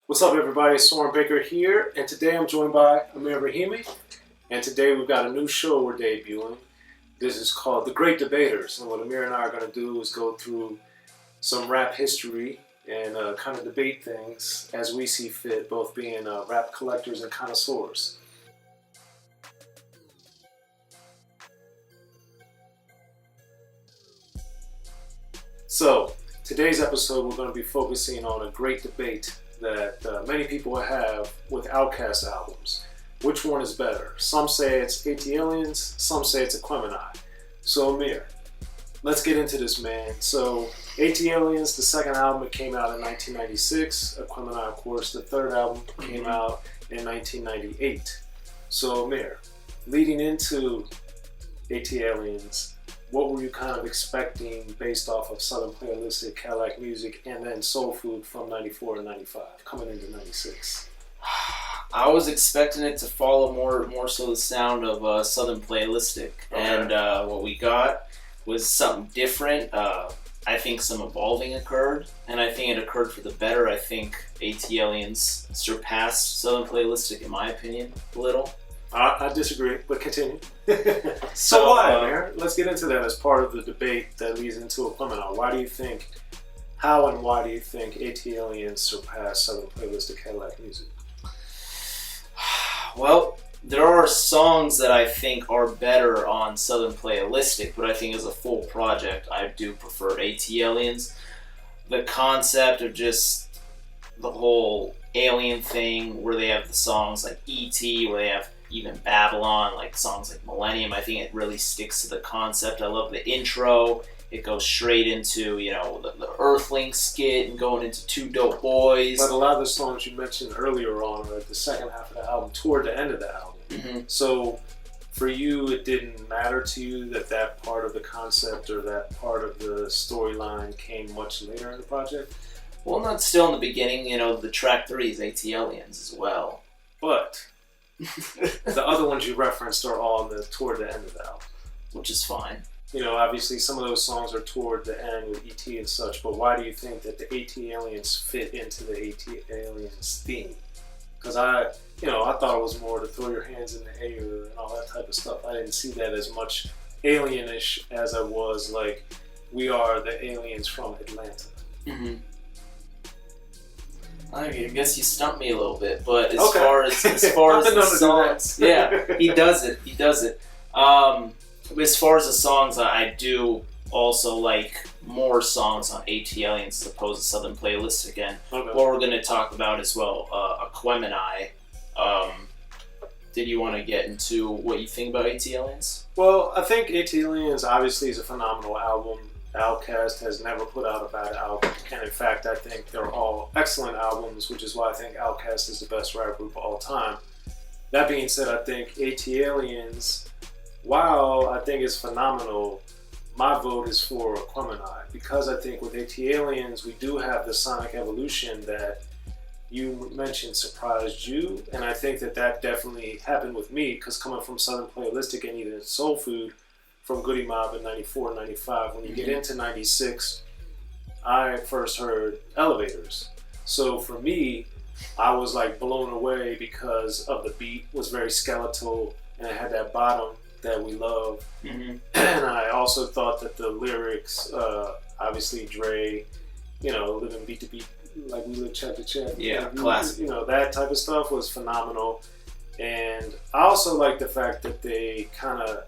What's up, everybody? Soren Baker here, and today I'm joined by Amir Rahimi. And today we've got a new show we're debuting. This is called The Great Debaters, and what Amir and I are going to do is go through some rap history and kind of debate things as we see fit, both being rap collectors and connoisseurs. So, today's episode we're going to be focusing on a great debate that many people have with OutKast's albums. Which one is better? Some say it's ATLiens, some say it's Aquemini. So Amir, let's get into this, man. So ATLiens, the second album, it came out in 1996. Aquemini, of course, the third album came out in 1998. So Amir, leading into ATLiens, what were you kind of expecting based off of Southern Playalistic, Cadillac Music, and then Soul Food from 94 and 95, coming into 96? I was expecting it to follow more so the sound of Southern Playalistic, Okay. and what we got was something different. I think some evolving occurred, and I think it occurred for the better. I think ATLiens surpassed Southern Playalistic, in my opinion, a little. I disagree, but continue. So why, Amir? Let's get into that as part of the debate that leads into Aquemini. Why do you think, how and why do you think ATLiens surpassed Southern Playalistic, Cadillac Music? Well, there are songs that I think are better on Southern Playalistic, but I think as a full project, I do prefer ATLiens. The concept of just the whole alien thing, where they have the songs like E.T., where they have even Babylon, like songs like Millennium, I think it really sticks to the concept. I love the intro. It goes straight into, the Earthling skit and going into Two Dope Boys. But a lot of the songs you mentioned earlier on are at the second half of the album, toward the end of the album. Mm-hmm. So for you, it didn't matter to you that part of the concept or that part of the storyline came much later in the project? Well, not still in the beginning, the track 3 is ATLiens as well. But the other ones you referenced are all toward the end of the album. Which is fine. Obviously some of those songs are toward the end with E.T. and such, but why do you think that the ATLiens fit into the ATLiens theme? Because I thought it was more to throw your hands in the air and all that type of stuff. I didn't see that as much alienish as I was like, we are the aliens from Atlanta. Mm-hmm. I guess you stumped me a little bit, but as Okay. far as the songs, yeah, he does it. As far as the songs, I do also like more songs on ATLiens as opposed to Southern Playlist again. Okay. What we're going to talk about as well, Aquemini. Did you want to get into what you think about ATLiens? Well, I think ATLiens obviously is a phenomenal album. OutKast has never put out a bad album, and in fact I think they're all excellent albums, which is why I think OutKast is the best rap group of all time. That being said, I think ATLiens, while I think it's phenomenal, my vote is for Aquemini, because I think with ATLiens we do have the sonic evolution that you mentioned surprised you, and I think that definitely happened with me, because coming from Southern Playalistic and even Soul Food from Goody Mob in 94 and 95, when you get into 96, I first heard Elevators. So for me, I was like blown away because of the beat was very skeletal and it had that bottom that we love. Mm-hmm. And I also thought that the lyrics, obviously Dre, living beat to beat like we live check to check. Yeah, classic. That type of stuff was phenomenal. And I also like the fact that they kind of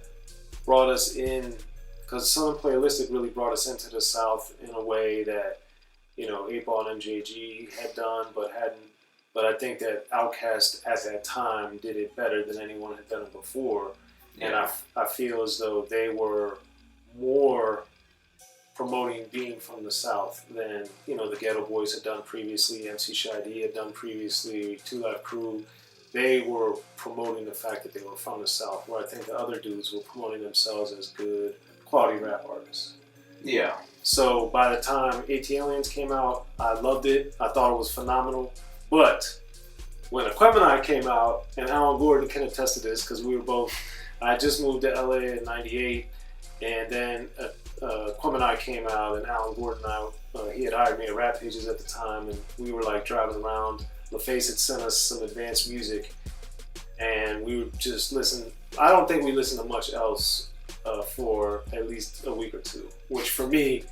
brought us in, because Southern Playalistic really brought us into the South in a way that 8Ball and MJG had done, but hadn't. But I think that OutKast at that time did it better than anyone had done it before. And I feel as though they were more promoting being from the South than the Ghetto Boys had done previously, MC Shy D had done previously, Two Live Crew. They were promoting the fact that they were from the South, where I think the other dudes were promoting themselves as good quality rap artists. Yeah. So by the time ATLiens came out, I loved it. I thought it was phenomenal. But when Aquemini came out, and Alan Gordon can attest to this, because we were both, I just moved to LA in 98, and then Aquemini came out, and Alan Gordon and I, he had hired me at Rap Pages at the time, and we were like driving around LaFace had sent us some advanced music, and we would just listen. I don't think we listened to much else for at least a week or two, which for me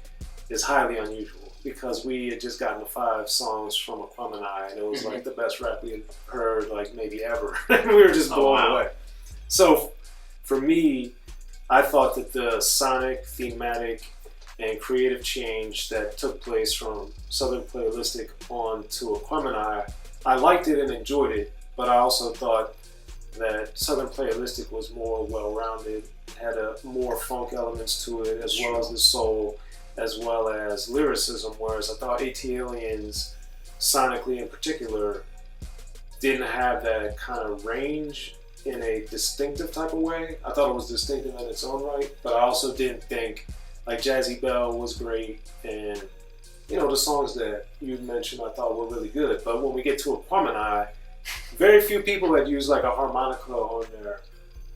is highly unusual because we had just gotten the 5 songs from Aquemini, and it was like the best rap we had heard like maybe ever. And we were just blown away. So for me, I thought that the sonic, thematic, and creative change that took place from Southern Playalistic on to Aquemini, I liked it and enjoyed it, but I also thought that Southern Playalistic was more well-rounded, had more funk elements to it, as well as the soul, as well as lyricism, whereas I thought ATLiens, sonically in particular, didn't have that kind of range in a distinctive type of way. I thought it was distinctive in its own right, but I also didn't think, like Jazzy Bell was great, and the songs that you mentioned I thought were really good. But when we get to Aquemini, very few people had used like a harmonica on their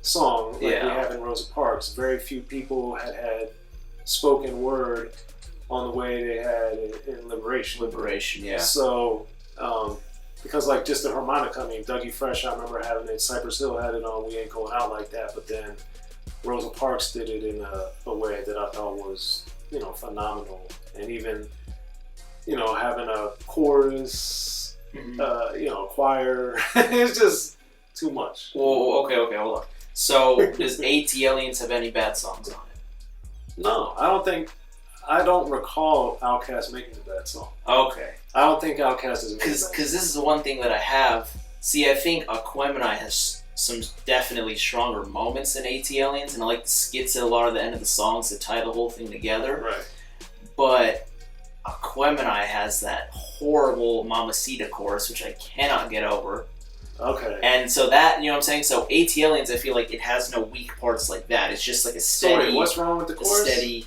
song like we have in Rosa Parks. Very few people had spoken word on the way they had in Liberation. So, because like just the harmonica, I mean, Dougie Fresh, I remember having it, Cypress Hill had it on We Ain't Going Out Like That, but then Rosa Parks did it in a way that I thought was, phenomenal. And even, having a chorus, choir, it's just too much. Well, okay, hold on. So, does ATLiens have any bad songs on it? No, I don't recall OutKast making a bad song. Okay. I don't think OutKast is making a bad song. Because this is the one thing that I have. See, I think Aquemini has some definitely stronger moments than ATLiens, and I like the skits at a lot of the end of the songs that tie the whole thing together. Right. But Aquemini has that horrible Mamacita chorus, which I cannot get over. Okay. And so that, what I'm saying? So ATLiens, I feel like it has no weak parts like that. It's just like a steady... So wait, what's wrong with the chorus?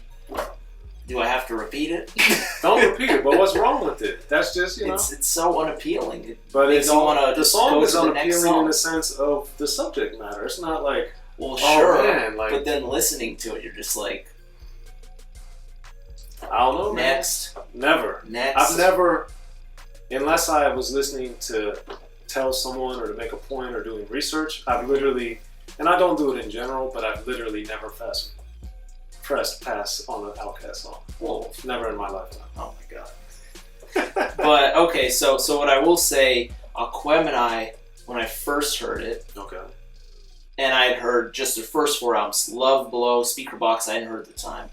Do I have to repeat it? Don't repeat it, but what's wrong with it? That's just, It's so unappealing. The song is unappealing in the sense of the subject matter. It's not like, well, sure, man, like, but then listening to it, you're just like... I don't know, Next. Never. Next. I've never, unless I was listening to tell someone or to make a point or doing research, I've literally, and I don't do it in general, but I've literally never pressed pass on an OutKast song. Well, never in my lifetime. Oh my god. But, okay, so what I will say, Aquemini, when I first heard it, and I had heard just the first 4 albums, Love, Below, Speaker Box, I hadn't heard at the time.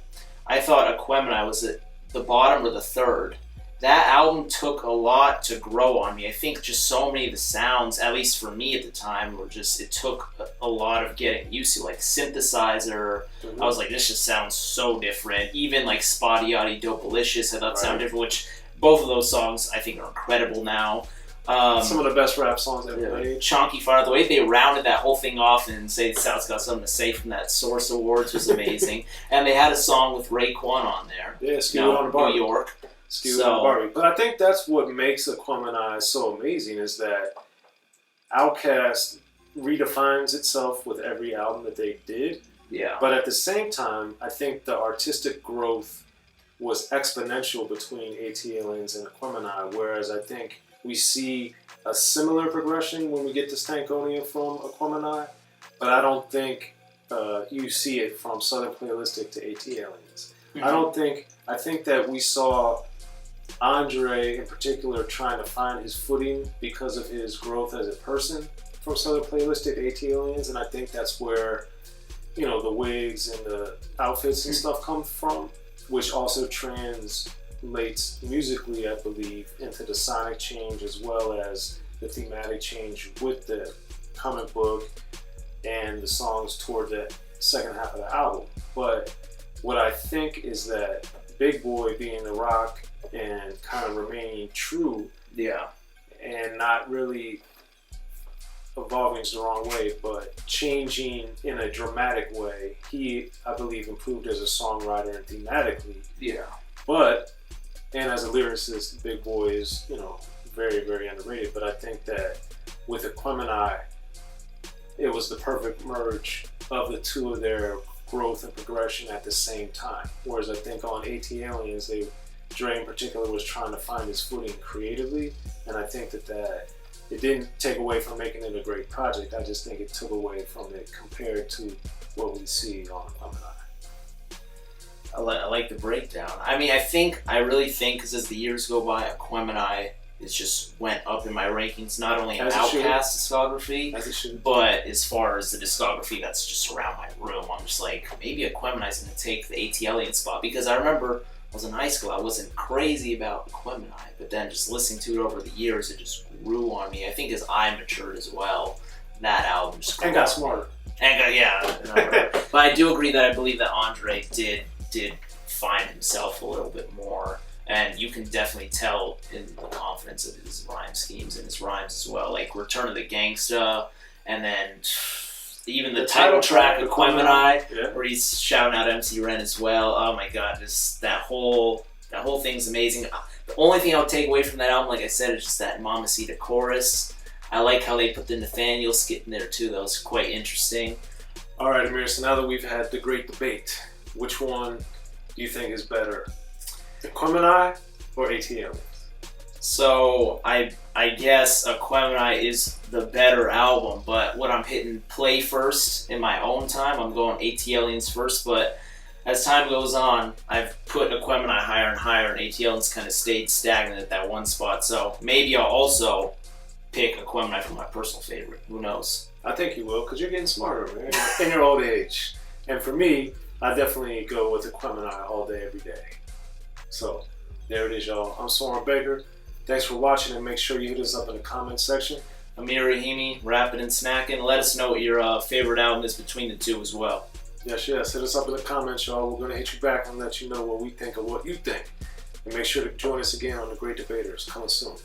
I thought Aquemini was at the bottom or the third. That album took a lot to grow on me. I think just so many of the sounds, at least for me at the time, were just, it took a lot of getting used to. Like synthesizer, I was like, this just sounds so different. Even like Spotty Yachty Dopalicious had that sound different, which both of those songs I think are incredible now. Some of the best rap songs ever made. Chonky Fire, the way they rounded that whole thing off and say South's got something to say from that Source Awards was amazing. And they had a song with Raekwon on there. Yeah, Skew on the Barbie. New York. Skew on the Barbie. But I think that's what makes Aquemini so amazing is that OutKast redefines itself with every album that they did. Yeah. But at the same time, I think the artistic growth was exponential between ATLiens and Aquemini, whereas I think we see a similar progression when we get to Stankonia from Aquemini, but I don't think you see it from Southern Playalistic to ATLiens. I think that we saw Andre in particular trying to find his footing because of his growth as a person from Southern Playalistic to ATLiens, and I think that's where, the wigs and the outfits and stuff come from, which also translates musically, I believe, into the sonic change as well as the thematic change with the comic book and the songs toward the second half of the album. But what I think is that Big Boy being the rock and kind of remaining true, and not really evolving is the wrong way, but changing in a dramatic way. He, I believe, improved as a songwriter and thematically. Yeah. But, and as a lyricist, Big Boy is, very, very underrated. But I think that with Aquemini, it was the perfect merge of the two of their growth and progression at the same time. Whereas I think on ATLiens, Dre in particular was trying to find his footing creatively, and I think that it didn't take away from making it a great project. I just think it took away from it compared to what we see on Aquemini. I like the breakdown. I mean, I really think, because as the years go by, Aquemini it just went up in my rankings, not only in OutKast's discography, but as far as the discography that's just around my room. I'm just like, maybe Aquemini's going to take the ATLiens spot, because I remember I was in high school, I wasn't crazy about Aquemini, but then just listening to it over the years, it just grew on me. I think as I matured as well, that album just got smarter. But I do agree that I believe that Andre did find himself a little bit more, and you can definitely tell in the confidence of his rhyme schemes and his rhymes as well, like Return of the Gangsta, and then even the title track Aquemini, where he's shouting out MC Ren as well. Oh my god, just that whole thing's amazing. The only thing I'll take away from that album, like I said, is just that Mamacita chorus. I like how they put the Nathaniel skit in there too. That was quite interesting. All right, Amir, so now that we've had the great debate, which one do you think is better, Aquemini or ATLiens? So I guess Aquemini is the better album, but when I'm hitting play first in my own time, I'm going ATLiens first. But as time goes on, I've put Aquemini higher and higher, and ATLiens kind of stayed stagnant at that one spot. So maybe I'll also pick Aquemini for my personal favorite. Who knows? I think you will, because you're getting smarter, man, in your old age. And for me, I definitely go with Aquemini all day, every day. So there it is, y'all. I'm Soren Baker. Thanks for watching, and make sure you hit us up in the comments section. Amir Rahimi, Rappin And Snackin. Let us know what your favorite album is between the two as well. Yes. Hit us up in the comments, y'all. We're going to hit you back and let you know what we think of what you think. And make sure to join us again on The Great Debaters. Coming soon.